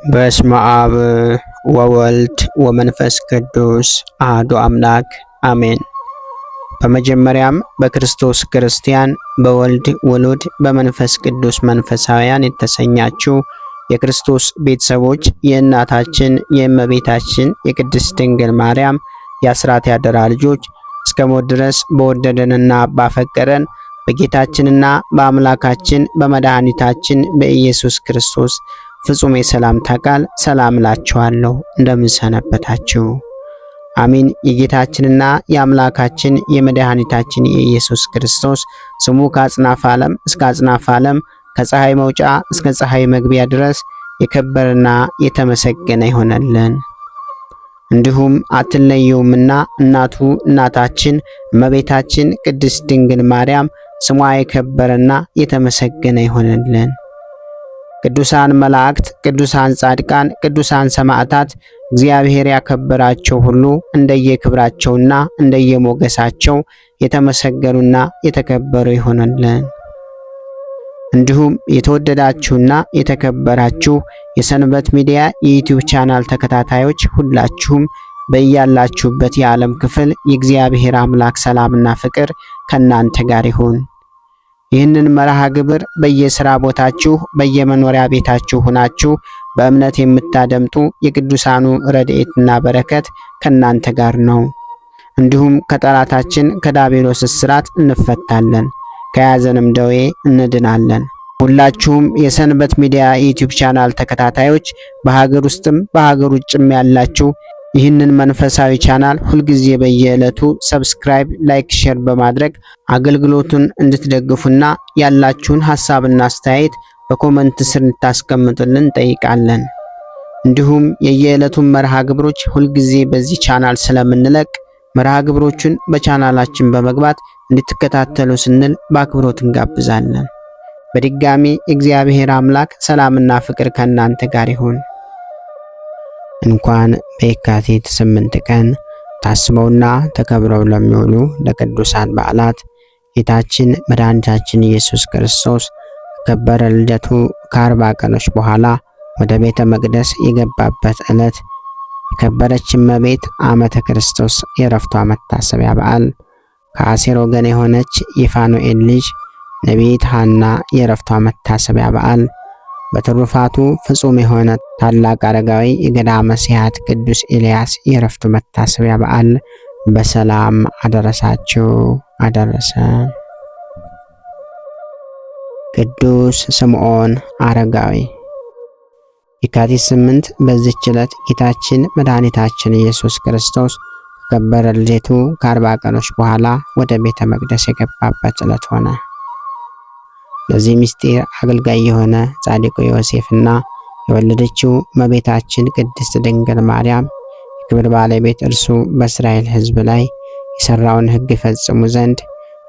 በስመ አብ ወወልድ ወመንፈስ ቅዱስ አሐዱ አምላክ አሜን። በመጀመሪያም በክርስቶስ ክርስቲያን፣ በወልድ ውሉድ፣ በመንፈስ ቅዱስ መንፈሳውያን የተሰኛችሁ የክርስቶስ ቤተሰቦች የእናታችን የእመቤታችን የቅድስት ድንግል ማርያም የአስራት ያደራ ልጆች እስከ ሞት ድረስ በወደደንና ባፈቀረን በጌታችንና በአምላካችን በመድኃኒታችን በኢየሱስ ክርስቶስ ፍጹም የሰላምታ ቃል ሰላም እላችኋለሁ። እንደምን ሰነበታችሁ? አሚን። የጌታችንና የአምላካችን የመድኃኒታችን የኢየሱስ ክርስቶስ ስሙ ከአጽናፈ ዓለም እስከ አጽናፈ ዓለም ከፀሐይ መውጫ እስከ ፀሐይ መግቢያ ድረስ የከበረና የተመሰገነ ይሆነልን። እንዲሁም አትለየውምና እናቱ እናታችን እመቤታችን ቅድስት ድንግል ማርያም ስሟ የከበረና የተመሰገነ ይሆነልን። ቅዱሳን መላእክት፣ ቅዱሳን ጻድቃን፣ ቅዱሳን ሰማዕታት እግዚአብሔር ያከበራቸው ሁሉ እንደየክብራቸውና እንደየሞገሳቸው የተመሰገኑና የተከበሩ ይሆነልን። እንዲሁም የተወደዳችሁና የተከበራችሁ የሰንበት ሚዲያ የዩቲዩብ ቻናል ተከታታዮች ሁላችሁም በያላችሁበት የዓለም ክፍል የእግዚአብሔር አምላክ ሰላምና ፍቅር ከናንተ ጋር ይሁን። ይህንን መርሃ ግብር በየሥራ ቦታችሁ በየመኖሪያ ቤታችሁ ሆናችሁ በእምነት የምታደምጡ የቅዱሳኑ ረድኤትና በረከት ከናንተ ጋር ነው። እንዲሁም ከጠላታችን ከዲያብሎስ እስራት እንፈታለን፣ ከያዘንም ደዌ እንድናለን። ሁላችሁም የሰንበት ሚዲያ ዩቲዩብ ቻናል ተከታታዮች በሀገር ውስጥም በሀገር ውጭም ያላችሁ ይህንን መንፈሳዊ ቻናል ሁልጊዜ በየዕለቱ ሰብስክራይብ፣ ላይክ፣ ሼር በማድረግ አገልግሎቱን እንድትደግፉና ያላችሁን ሐሳብና አስተያየት በኮመንት ስር እንድታስቀምጡልን እንጠይቃለን። እንዲሁም የየዕለቱን መርሃ ግብሮች ሁልጊዜ በዚህ ቻናል ስለምንለቅ መርሃ ግብሮቹን በቻናላችን በመግባት እንድትከታተሉ ስንል በአክብሮት እንጋብዛለን። በድጋሚ እግዚአብሔር አምላክ ሰላምና ፍቅር ከእናንተ ጋር ይሁን። እንኳን በየካቲት 8 ቀን ታስበውና ተከብረው ለሚውሉ ለቅዱሳን በዓላት ጌታችን መድኃኒታችን ኢየሱስ ክርስቶስ ከበረ ልደቱ ከ40 ቀኖች በኋላ ወደ ቤተ መቅደስ የገባበት ዕለት የከበረች እመቤት ዓመተ ክርስቶስ የዕረፍቷ መታሰቢያ በዓል ከአሴር ወገን የሆነች የፋኑኤል ልጅ ነቢይት ሐና የዕረፍቷ መታሰቢያ በዓል በትሩፋቱ ፍጹም የሆነ ታላቅ አረጋዊ የገዳመ ሲሐት ቅዱስ ኤልያስ የዕረፍቱ መታሰቢያ በዓል በሰላም አደረሳችሁ አደረሰ። ቅዱስ ስምዖን አረጋዊ። የካቲት 8 በዚህች ዕለት ጌታችን መድኃኒታችን ኢየሱስ ክርስቶስ ከከበረ ልደቱ ከ40 ቀኖች በኋላ ወደ ቤተ መቅደስ የገባበት ዕለት ሆነ። ለዚህ ምስጢር አገልጋይ የሆነ ጻድቁ ዮሴፍና የወለደችው እመቤታችን ቅድስት ድንግል ማርያም የክብር ባለቤት እርሱ በእስራኤል ሕዝብ ላይ የሰራውን ሕግ ይፈጽሙ ዘንድ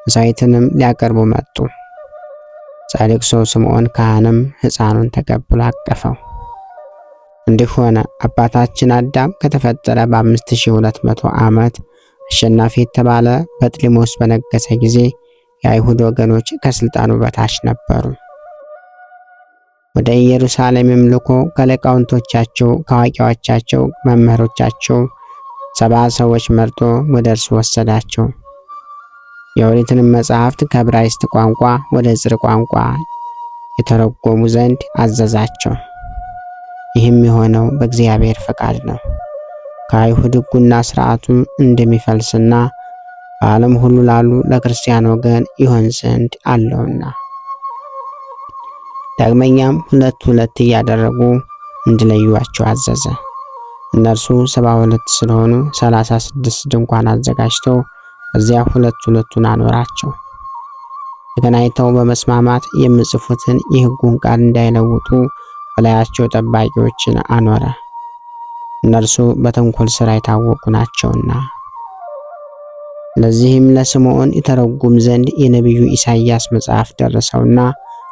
መሥዋዕትንም ሊያቀርቡ መጡ። ጻድቁ ሰው ስምዖን ካህንም ሕፃኑን ተቀብሎ አቀፈው። እንዲህ ሆነ። አባታችን አዳም ከተፈጠረ በ5200 ዓመት አሸናፊ የተባለ በጥሊሞስ በነገሰ ጊዜ የአይሁድ ወገኖች ከስልጣኑ በታች ነበሩ። ወደ ኢየሩሳሌምም ልኮ ከሊቃውንቶቻቸው ከአዋቂዎቻቸው መምህሮቻቸው 70 ሰዎች መርጦ ወደ እርሱ ወሰዳቸው። የኦሪትንም መጻሕፍት ከዕብራይስጥ ቋንቋ ወደ ዕብር ቋንቋ የተረጎሙ ዘንድ አዘዛቸው። ይህም የሆነው በእግዚአብሔር ፈቃድ ነው። ከአይሁድ ሕጉና ሥርዓቱ እንደሚፈልስና በዓለም ሁሉ ላሉ ለክርስቲያን ወገን ይሆን ዘንድ አለውና። ዳግመኛም ሁለት እያደረጉ እንዲለዩዋቸው አዘዘ። እነርሱ 72 ስለሆኑ 36 ድንኳን አዘጋጅቶ እዚያ ሁለቱን አኖራቸው። ተገናኝተው በመስማማት የሚጽፉትን የሕጉን ቃል እንዳይለውጡ በላያቸው ጠባቂዎችን አኖረ። እነርሱ በተንኮል ሥራ የታወቁ ናቸውና። ለዚህም ለስምዖን ይተረጉም ዘንድ የነቢዩ ኢሳይያስ መጽሐፍ ደረሰውና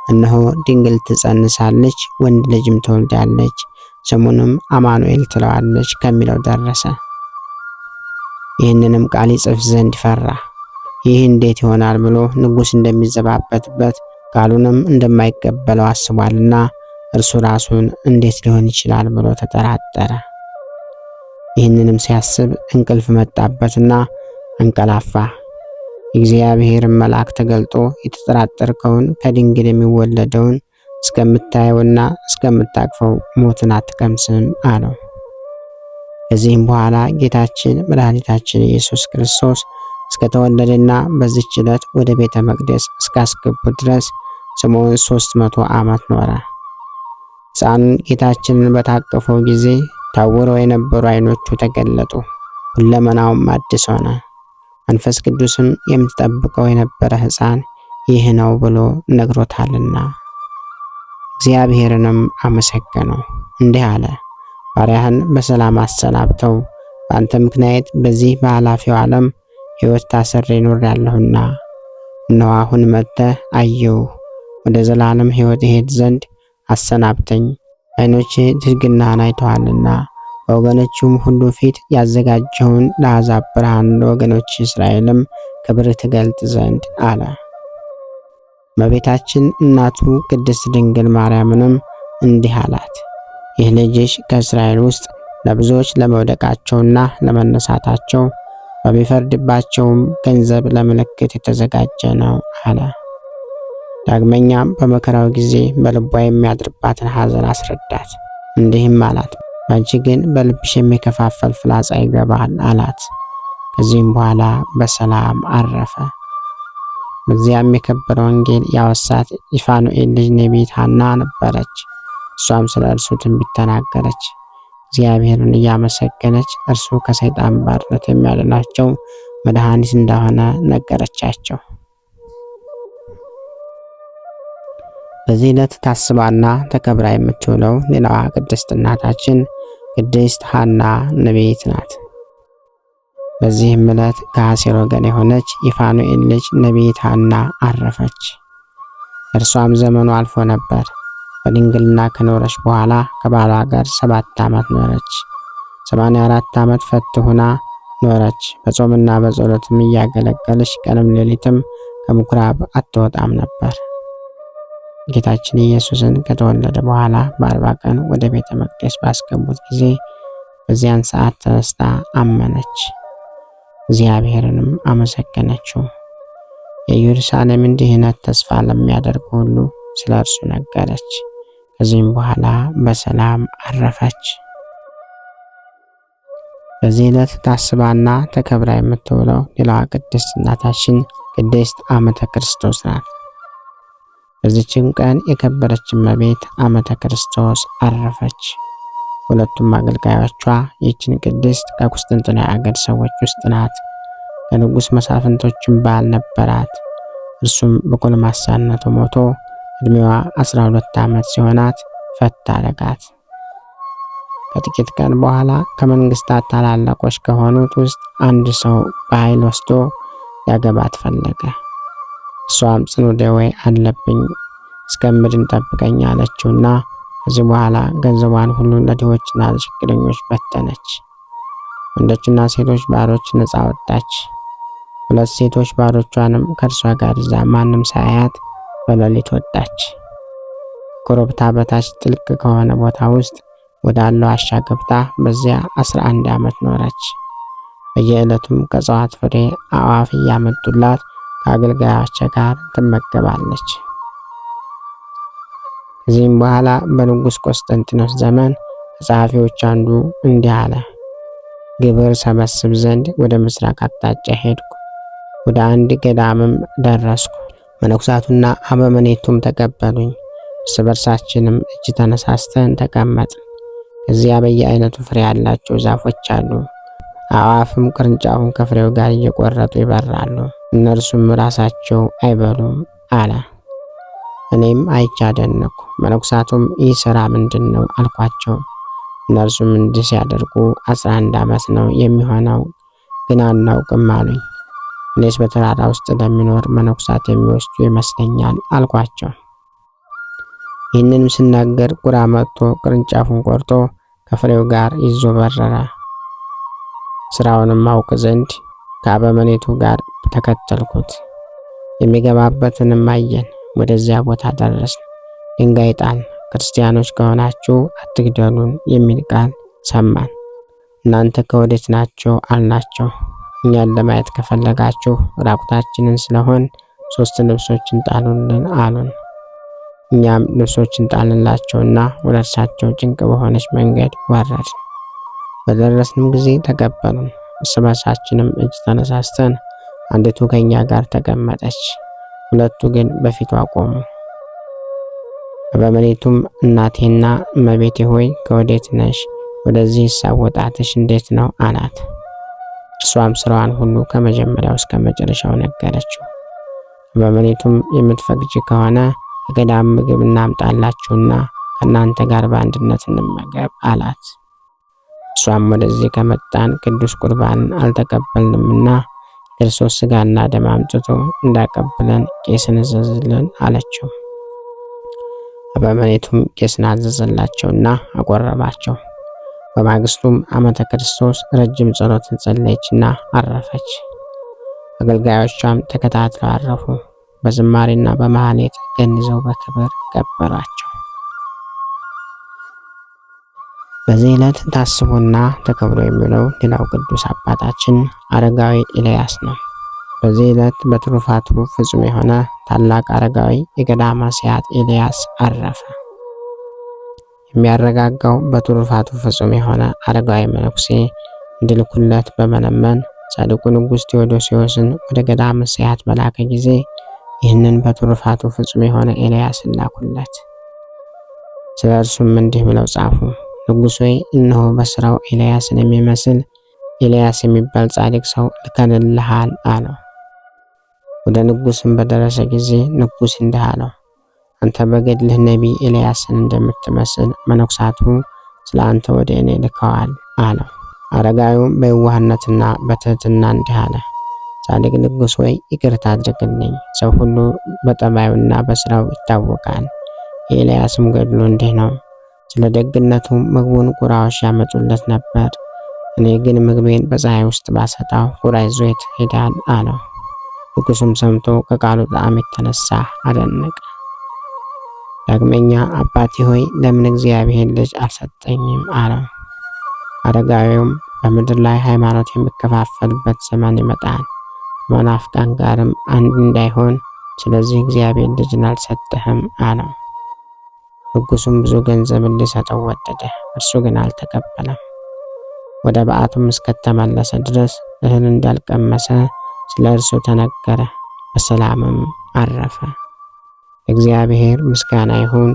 እነሆ ድንግል ትጸንሳለች፣ ወንድ ልጅም ትወልዳለች፣ ስሙንም አማኑኤል ትለዋለች ከሚለው ደረሰ። ይህንንም ቃል ይጽፍ ዘንድ ፈራ። ይህ እንዴት ይሆናል ብሎ ንጉሥ እንደሚዘባበትበት ቃሉንም እንደማይቀበለው አስቧልና እርሱ ራሱን እንዴት ሊሆን ይችላል ብሎ ተጠራጠረ። ይህንንም ሲያስብ እንቅልፍ መጣበትና አንቀላፋ። የእግዚአብሔርን መልአክ ተገልጦ የተጠራጠርከውን ከድንግል የሚወለደውን እስከምታየውና እስከምታቅፈው ሞትን አትቀምስም አለው። ከዚህም በኋላ ጌታችን መድኃኒታችን ኢየሱስ ክርስቶስ እስከተወለደና በዚህች ዕለት ወደ ቤተ መቅደስ እስካስገቡት ድረስ ስምዖን 300 ዓመት ኖረ። ሕፃኑን ጌታችንን በታቀፈው ጊዜ ታውረው የነበሩ ዓይኖቹ ተገለጡ፣ ሁለመናውም አዲስ ሆነ። መንፈስ ቅዱስም የምትጠብቀው የነበረ ሕፃን ይህ ነው ብሎ ነግሮታልና እግዚአብሔርንም አመሰገነው። እንዲህ አለ፣ ባሪያህን በሰላም አሰናብተው፣ በአንተ ምክንያት በዚህ በኃላፊው ዓለም ሕይወት ታስሬ ኖሬአለሁና እነሆ አሁን መጥተህ አየሁ። ወደ ዘላለም ሕይወት እሄድ ዘንድ አሰናብተኝ። ዓይኖቼ ትሕትናህን አይተዋልና በወገኖችም ሁሉ ፊት ያዘጋጀውን ለአሕዛብ ብርሃን ለወገኖች እስራኤልም ክብር ትገልጥ ዘንድ አለ። እመቤታችን እናቱ ቅድስት ድንግል ማርያምንም እንዲህ አላት፣ ይህ ልጅሽ ከእስራኤል ውስጥ ለብዙዎች ለመውደቃቸውና ለመነሳታቸው በሚፈርድባቸውም ገንዘብ ለምልክት የተዘጋጀ ነው አለ። ዳግመኛም በመከራው ጊዜ በልቧ የሚያድርባትን ሐዘን አስረዳት። እንዲህም አላት፣ አንቺ ግን በልብሽ የሚከፋፈል ፍላጻ ይገባል አላት። ከዚህም በኋላ በሰላም አረፈ። በዚያም የከበረ ወንጌል ያወሳት የፋኑኤል ልጅ ነቢይት ሐና ነበረች። እሷም ስለ እርሱ ትንቢት ተናገረች። እግዚአብሔርን እያመሰገነች እርሱ ከሰይጣን ባርነት የሚያድናቸው መድኃኒት እንደሆነ ነገረቻቸው። በዚህ ዕለት ታስባና ተከብራ የምትውለው ሌላዋ ቅድስት እናታችን ቅድስት ሐና ነቢይት ናት። በዚህም ዕለት ከአሴር ወገን የሆነች የፋኑኤል ልጅ ነቢይት ሐና አረፈች። እርሷም ዘመኑ አልፎ ነበር። በድንግልና ከኖረች በኋላ ከባሏ ጋር 7 ዓመት ኖረች። 84 ዓመት ፈት ሆና ኖረች። በጾምና በጸሎትም እያገለገለች ቀንም ሌሊትም ከምኩራብ አትወጣም ነበር። ጌታችን ኢየሱስን ከተወለደ በኋላ በ40 ቀን ወደ ቤተ መቅደስ ባስገቡት ጊዜ በዚያን ሰዓት ተነስታ አመነች፣ እግዚአብሔርንም አመሰገነችው። የኢየሩሳሌምን ድህነት ተስፋ ለሚያደርጉ ሁሉ ስለ እርሱ ነገረች። ከዚህም በኋላ በሰላም አረፈች። በዚህ ዕለት ታስባና ተከብራ የምትውለው ሌላዋ ቅድስት እናታችን ቅድስት ዓመተ ክርስቶስ ናት። በዚህችም ቀን የከበረች እመቤት ዓመተ ክርስቶስ አረፈች። ሁለቱም አገልጋዮቿ ይህችን ቅድስት ከቁስጥንጥንያ አገር ሰዎች ውስጥ ናት። ከንጉሥ መሳፍንቶችም ባል ነበራት። እርሱም በጎልማሳነቱ ሞቶ ዕድሜዋ 12 ዓመት ሲሆናት ፈታ አረጋት። ከጥቂት ቀን በኋላ ከመንግስታት ታላላቆች ከሆኑት ውስጥ አንድ ሰው በኃይል ወስዶ ያገባት ፈለገ። እሷም ጽኑ ደዌ አለብኝ እስከምድን ጠብቀኝ አለችውና ከዚህ በኋላ ገንዘቧን ሁሉ ለድሆችና ለችግረኞች በተነች። ወንዶችና ሴቶች ባሮች ነፃ ወጣች። 2 ሴቶች ባሮቿንም ከእርሷ ጋር ይዛ ማንም ሳያት በሌሊት ወጣች። ኮረብታ በታች ጥልቅ ከሆነ ቦታ ውስጥ ወዳለው ዋሻ ገብታ በዚያ 11 ዓመት ኖረች። በየዕለቱም ከእጽዋት ፍሬ አዕዋፍ እያመጡላት ከአገልጋዮቿ ጋር ትመገባለች። ከዚህም በኋላ በንጉሥ ቆስጠንጢኖስ ዘመን ከጸሐፊዎች አንዱ እንዲህ አለ፣ ግብር ሰበስብ ዘንድ ወደ ምስራቅ አቅጣጫ ሄድኩ። ወደ አንድ ገዳምም ደረስኩ። መነኩሳቱና አበምኔቱም ተቀበሉኝ። እርስ በርሳችንም እጅ ተነሳስተን ተቀመጥን። ከዚያ በየአይነቱ ፍሬ ያላቸው ዛፎች አሉ። አዕዋፍም ቅርንጫፉን ከፍሬው ጋር እየቆረጡ ይበራሉ፣ እነርሱም ራሳቸው አይበሉም አለ። እኔም አይቼ አደነቅኩ። መነኩሳቱም ይህ ሥራ ምንድን ነው አልኳቸው። እነርሱም እንዲህ ሲያደርጉ 11 ዓመት ነው የሚሆነው፣ ግን አናውቅም አሉኝ። እኔስ በተራራ ውስጥ ለሚኖር መነኩሳት የሚወስዱ ይመስለኛል አልኳቸው። ይህንንም ስናገር ቁራ መጥቶ ቅርንጫፉን ቆርጦ ከፍሬው ጋር ይዞ በረረ። ስራውንም አውቅ ዘንድ ከአበምኔቱ ጋር ተከተልኩት። የሚገባበትንም አየን። ወደዚያ ቦታ ደረስን። ድንጋይ ጣልን። ክርስቲያኖች ከሆናችሁ አትግደሉን የሚል ቃል ሰማን። እናንተ ከወዴት ናቸው አልናቸው። እኛን ለማየት ከፈለጋችሁ ራቁታችንን ስለሆን 3 ልብሶችን ጣሉልን አሉን። እኛም ልብሶችን ጣልንላቸውና ወደ እርሳቸው ጭንቅ በሆነች መንገድ ወረድን። በደረስንም ጊዜ ተቀበሉን። እርስ በርሳችንም እጅ ተነሳስተን አንዲቱ ከኛ ጋር ተቀመጠች፣ 2 ግን በፊቷ ቆሙ። አበምኔቱም እናቴና እመቤቴ ሆይ ከወዴት ነሽ? ወደዚህ አወጣትሽ እንዴት ነው አላት። እርሷም ስራዋን ሁሉ ከመጀመሪያው እስከ መጨረሻው ነገረችው። አበምኔቱም የምትፈቅጂ ከሆነ ከገዳም ምግብ እናምጣላችሁና ከእናንተ ጋር በአንድነት እንመገብ አላት። እሷም ወደዚህ ከመጣን ቅዱስ ቁርባንን አልተቀበልንምና ክርስቶስ ሥጋና ደም አምጥቶ እንዳቀብለን ቄስን እዘዝልን አለችው። አበምኔቱም ቄስን አዘዘላቸውና አቆረባቸው። በማግስቱም ዓመተ ክርስቶስ ረጅም ጸሎትን ጸለየችና አረፈች። አገልጋዮቿም ተከታትለው አረፉ። በዝማሬና በማህሌት ገንዘው በክብር ቀበሯቸው። በዚህ ዕለት ታስቦና ተከብሮ የሚውለው ሌላው ቅዱስ አባታችን አረጋዊ ኤልያስ ነው። በዚህ ዕለት በትሩፋቱ ፍጹም የሆነ ታላቅ አረጋዊ የገዳመ ሲያት ኤልያስ አረፈ። የሚያረጋጋው በትሩፋቱ ፍጹም የሆነ አረጋዊ መነኩሴ እንዲልኩለት በመለመን ጻድቁ ንጉሥ ቴዎዶሲዮስን ወደ ገዳመ ሲያት በላከ ጊዜ ይህንን በትሩፋቱ ፍጹም የሆነ ኤልያስን ላኩለት። ስለ እርሱም እንዲህ ብለው ጻፉ። ንጉሥ ሆይ እነሆ በስራው ኤልያስን የሚመስል ኤልያስ የሚባል ጻድቅ ሰው ልከንልሃል አለው። ወደ ንጉሥም በደረሰ ጊዜ ንጉሥ እንዲህ አለው፣ አንተ በገድልህ ነቢይ ኤልያስን እንደምትመስል መነኩሳቱ ስለ አንተ ወደ እኔ ልከዋል አለው። አረጋዊውም በየዋህነትና በትህትና እንዲህ አለ፣ ጻድቅ ንጉሥ ሆይ ይቅርታ አድርግልኝ። ሰው ሁሉ በጠባዩና በስራው ይታወቃል። የኤልያስም ገድሉ እንዲህ ነው። ስለ ደግነቱ ምግቡን ቁራዎች ያመጡለት ነበር። እኔ ግን ምግቤን በፀሐይ ውስጥ ባሰጣው ቁራ ይዞት ሄዳል አለው። ንጉሡም ሰምቶ ከቃሉ ጣዕም የተነሳ አደነቀ። ዳግመኛ አባቴ ሆይ ለምን እግዚአብሔር ልጅ አልሰጠኝም አለው። አረጋዊውም በምድር ላይ ሃይማኖት የሚከፋፈልበት ዘመን ይመጣል፣ ከመናፍቃን ጋርም አንድ እንዳይሆን፣ ስለዚህ እግዚአብሔር ልጅን አልሰጠህም አለው። ንጉሡም ብዙ ገንዘብ ሊሰጠው ወደደ፣ እርሱ ግን አልተቀበለም። ወደ በዓቱም እስከተመለሰ ድረስ እህል እንዳልቀመሰ ስለ እርሱ ተነገረ። በሰላምም አረፈ። እግዚአብሔር ምስጋና ይሁን።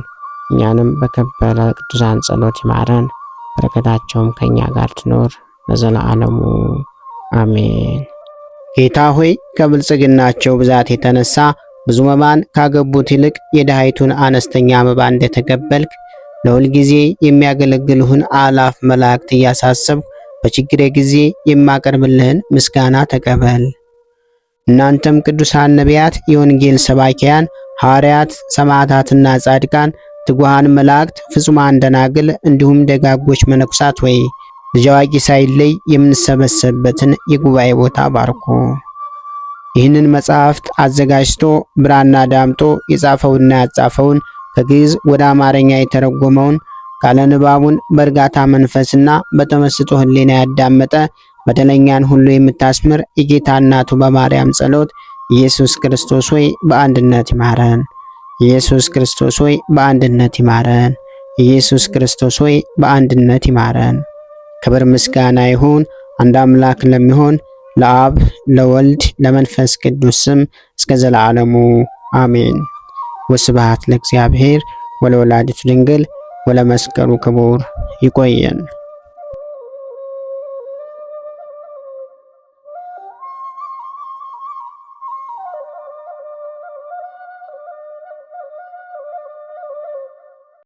እኛንም በከበረ ቅዱሳን ጸሎት ይማረን፣ በረከታቸውም ከኛ ጋር ትኖር ለዘላለሙ አሜን። ጌታ ሆይ ከብልጽግናቸው ብዛት የተነሳ ብዙ መባን ካገቡት ይልቅ የድሃይቱን አነስተኛ መባ እንደተቀበልክ ለሁል ጊዜ የሚያገለግልህን አላፍ መላእክት እያሳሰብኩ በችግሬ ጊዜ የማቀርብልህን ምስጋና ተቀበል። እናንተም ቅዱሳን ነቢያት፣ የወንጌል ሰባኪያን ሐዋርያት፣ ሰማዕታትና ጻድቃን፣ ትጉሃን መላእክት፣ ፍጹማን ደናግል እንዲሁም ደጋጎች መነኩሳት ወይ ልጅ አዋቂ ሳይለይ የምንሰበሰብበትን የጉባኤ ቦታ ባርኩ። ይህንን መጽሐፍት አዘጋጅቶ ብራና ዳምጦ የጻፈውና ያጻፈውን ከግዕዝ ወደ አማርኛ የተረጎመውን ቃለ ንባቡን በእርጋታ መንፈስና በተመስጦ ሕሊና ያዳመጠ በደለኛን ሁሉ የምታስምር የጌታ እናቱ በማርያም ጸሎት ኢየሱስ ክርስቶስ ሆይ በአንድነት ይማረን። ኢየሱስ ክርስቶስ ሆይ በአንድነት ይማረን። ኢየሱስ ክርስቶስ ሆይ በአንድነት ይማረን። ክብር ምስጋና ይሁን አንድ አምላክ ለሚሆን ለአብ ለወልድ ለመንፈስ ቅዱስ ስም እስከ ዘላለሙ አሜን። ወስብሐት ለእግዚአብሔር ወለወላዲቱ ድንግል ወለመስቀሉ ክቡር። ይቆየን።